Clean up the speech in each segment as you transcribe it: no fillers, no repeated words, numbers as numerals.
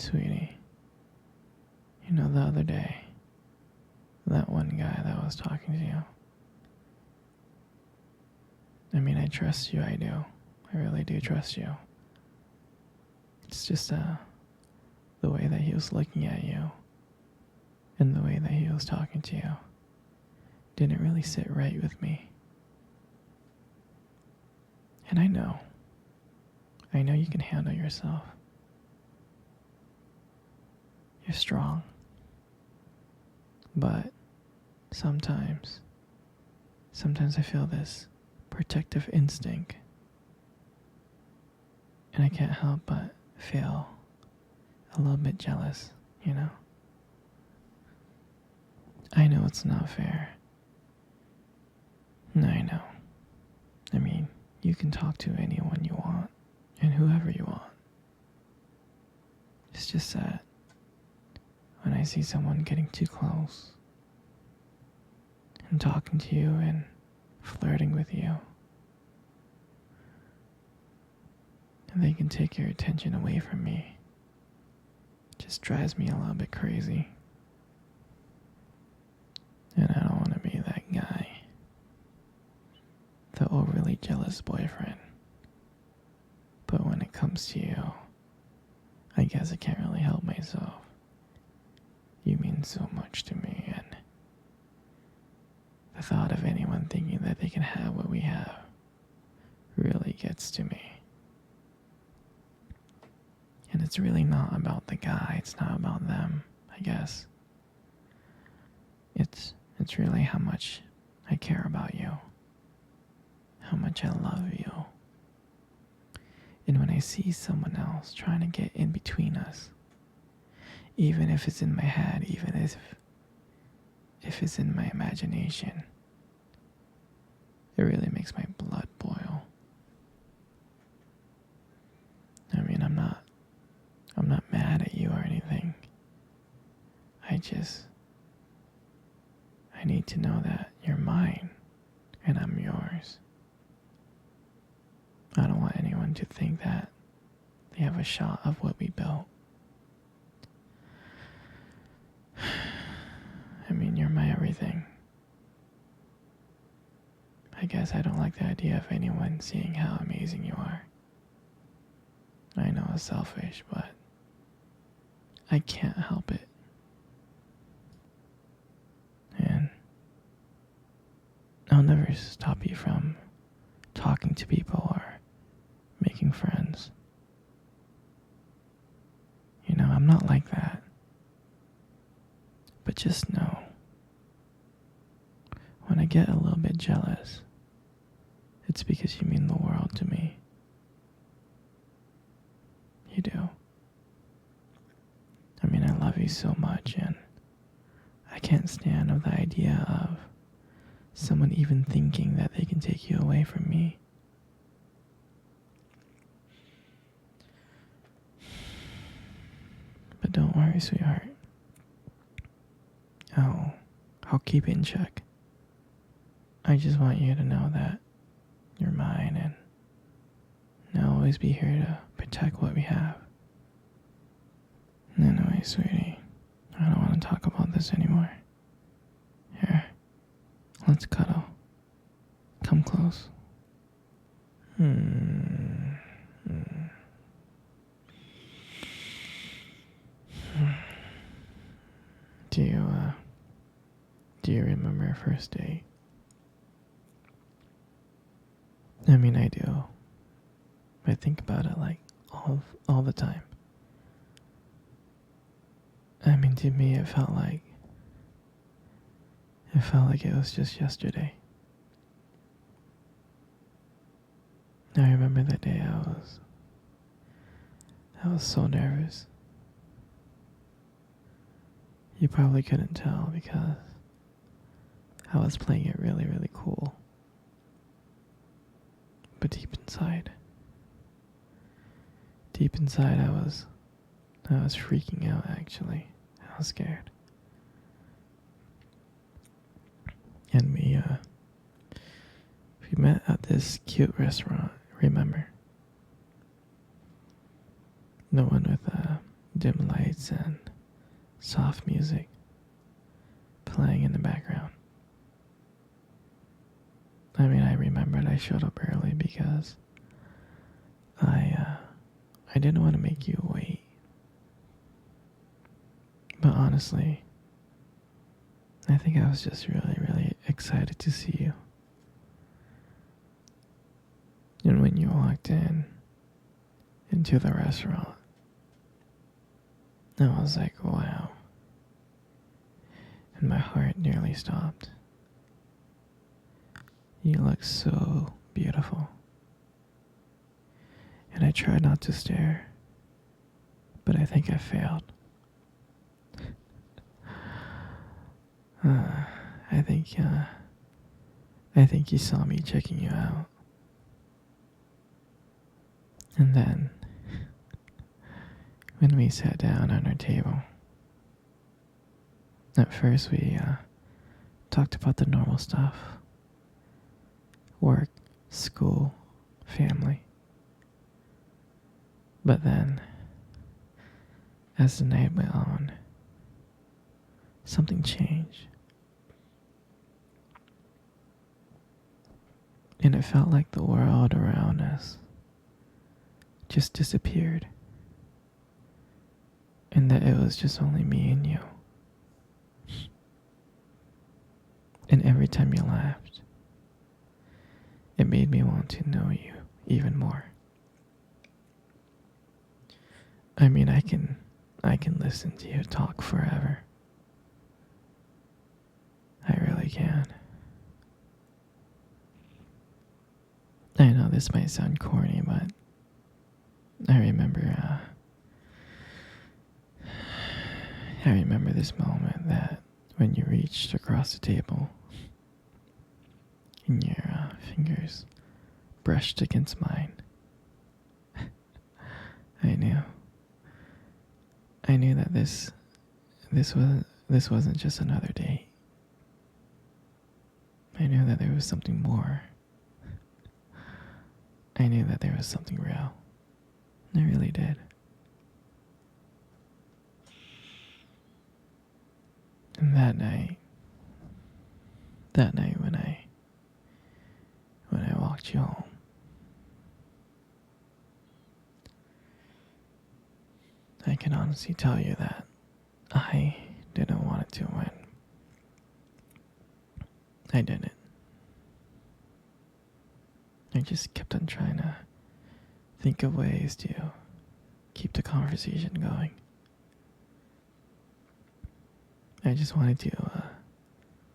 Sweetie, you know the other day, that one guy that was talking to you. I mean, I trust you, I do. I really do trust you. It's just the way that he was looking at you and the way that he was talking to you didn't really sit right with me. And I know you can handle yourself. You're strong. But sometimes I feel this protective instinct. And I can't help but feel a little bit jealous, you know? I know it's not fair. I know. I mean, you can talk to anyone you want and whoever you want. It's just that when I see someone getting too close and talking to you and flirting with you, and they can take your attention away from me, it just drives me a little bit crazy. And I don't want to be that guy, the overly jealous boyfriend. But when it comes to you, I guess I can't really help myself. You mean so much to me, and the thought of anyone thinking that they can have what we have really gets to me. And it's really not about the guy, it's not about them, I guess. It's really how much I care about you, how much I love you. And when I see someone else trying to get in between us, even if it's in my head, even if it's in my imagination, it really makes my blood boil. I mean, I'm not mad at you or anything. I need to know that you're mine and I'm yours. I don't want anyone to think that they have a shot of what we built. I mean, you're my everything. I guess I don't like the idea of anyone seeing how amazing you are. I know it's selfish, but I can't help it. And I'll never stop you from talking to people or making friends. You know, I'm not like that. But just know, when I get a little bit jealous, it's because you mean the world to me. You do. I mean, I love you so much, and I can't stand the idea of someone even thinking that they can take you away from me. But don't worry, sweetheart. I'll keep it in check. I just want you to know that you're mine, and I'll always be here to protect what we have. Anyway, sweetie, I don't want to talk about this anymore. Here, let's cuddle. Come close. Do you remember our first date? I mean, I do. I think about it like all the time. I mean, to me, it felt like it was just yesterday. I remember that day I was so nervous. You probably couldn't tell because I was playing it really, really cool. But deep inside, I was freaking out, actually. I was scared. And we met at this cute restaurant, remember? The one with dim lighting. lights and soft music playing in the background. I mean, I remembered I showed up early because I didn't want to make you wait. But honestly, I think I was just really, really excited to see you. And when you walked into the restaurant, I was like, wow. And my heart nearly stopped. You look so beautiful. And I tried not to stare, but I think I failed. I think you saw me checking you out. And then, when we sat down on our table, at first we talked about the normal stuff. Work, school, family. But then, as the night went on, something changed. And it felt like the world around us just disappeared. And that it was just only me and you. And every time you laughed, it made me want to know you even more. I mean, I can listen to you talk forever. I really can. I know this might sound corny, but I remember this moment that when you reached across the table and your fingers brushed against mine. I knew that this wasn't just another date. I knew that there was something more. I knew that there was something real. I really did. And that night when I walked you home, I can honestly tell you that I didn't want it to win. I didn't. I just kept on trying to think of ways to keep the conversation going. I just wanted to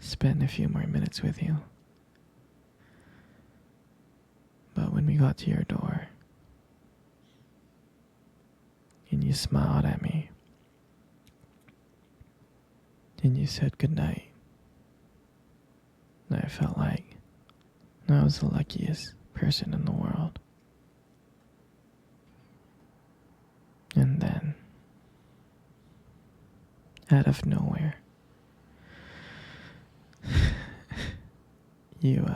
spend a few more minutes with you. But when we got to your door, and you smiled at me, and you said goodnight, I felt like I was the luckiest person in the world. And then, out of nowhere, you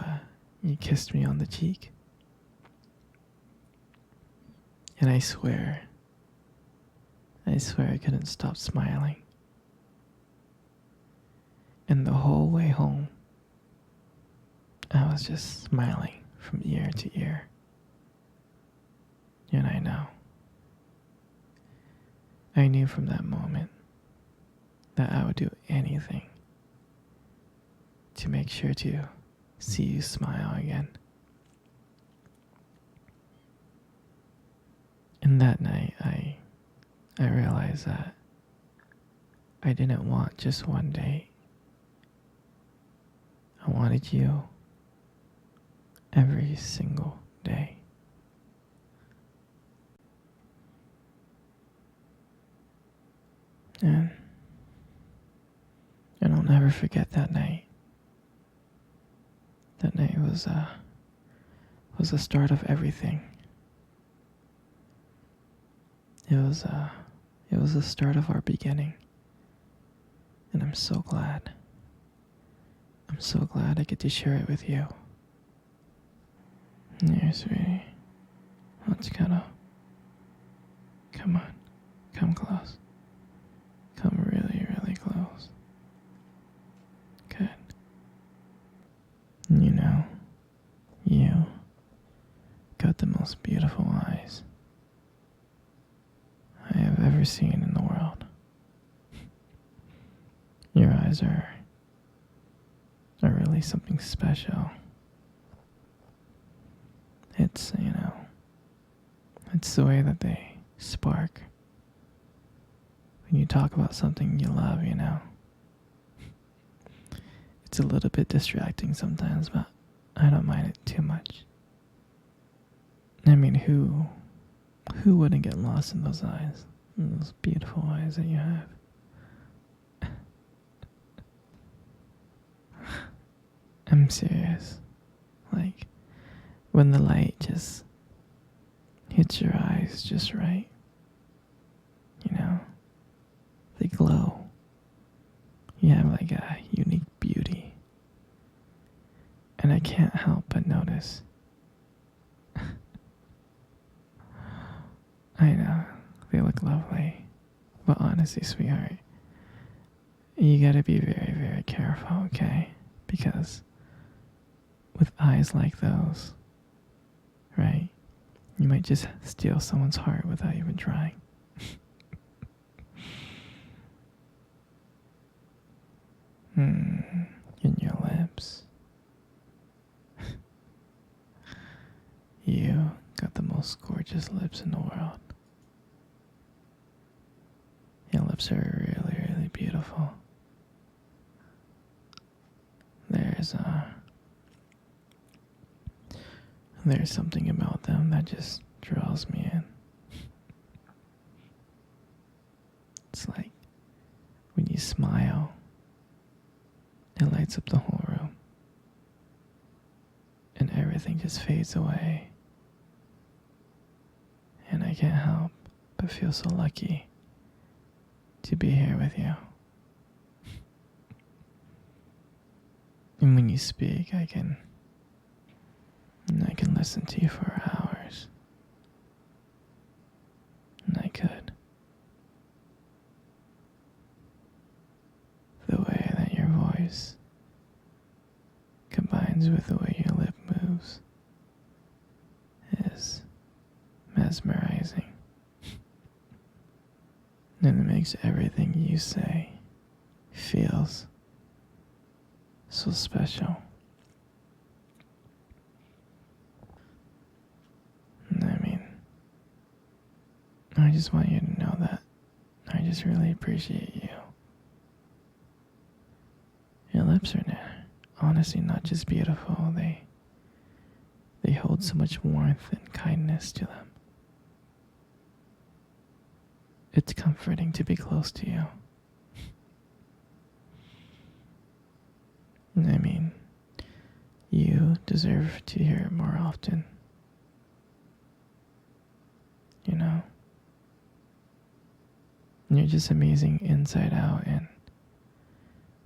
kissed me on the cheek. And I swear I couldn't stop smiling. And the whole way home, I was just smiling from ear to ear. And I knew from that moment that I would do anything to make sure to see you smile again. And that night, I realized that I didn't want just one date. I wanted you every single day. And I'll never forget that night. That night was the start of everything. It was the start of our beginning. And I'm so glad. I'm so glad I get to share it with you. Here, sweetie. Let's cuddle. Come on. Come close. seen in the world. Your eyes are really something special. It's, it's the way that they spark when you talk about something you love. It's a little bit distracting sometimes, but I don't mind it too much. I mean, who wouldn't get lost in those eyes? Those beautiful eyes that you have. I'm serious. Like, when the light just hits your eyes just right, they glow. You have like a unique beauty. And I can't help but notice. I know, they look lovely. But honestly, sweetheart, you gotta be very, very careful, okay? Because with eyes like those, right, you might just steal someone's heart without even trying. In your lips. You got the most gorgeous lips in the world. Your lips are really, really beautiful. There's something about them that just draws me in. It's like when you smile, it lights up the whole room. And everything just fades away. And I can't help but feel so lucky to be here with you. And when you speak, I can listen to you for hours. And I could. The way that your voice combines with the way your lip moves is mesmerizing. And it makes everything you say feels so special. I mean, I just want you to know that I just really appreciate you. Your lips are honestly not just beautiful, they hold so much warmth and kindness to them. It's comforting to be close to you. I mean, you deserve to hear it more often. You're just amazing inside out, and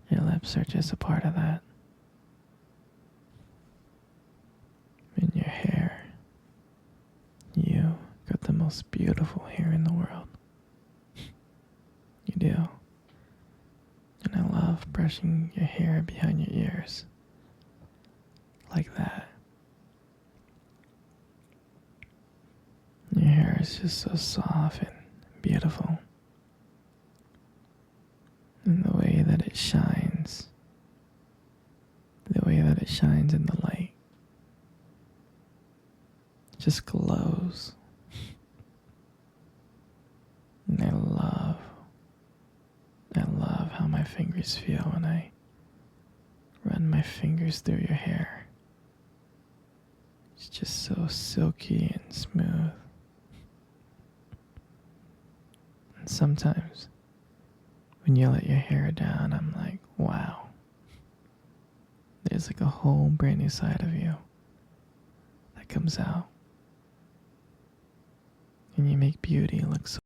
your lips are just a part of that. And your hair. You got the most beautiful hair in the world. You do. And I love brushing your hair behind your ears. Like that. Your hair is just so soft and beautiful. And the way that it shines. The way that it shines in the light. Just glows. And I love how my fingers feel when I run my fingers through your hair. It's just so silky and smooth. And sometimes, when you let your hair down, I'm like, wow. There's like a whole brand new side of you that comes out. And you make beauty look so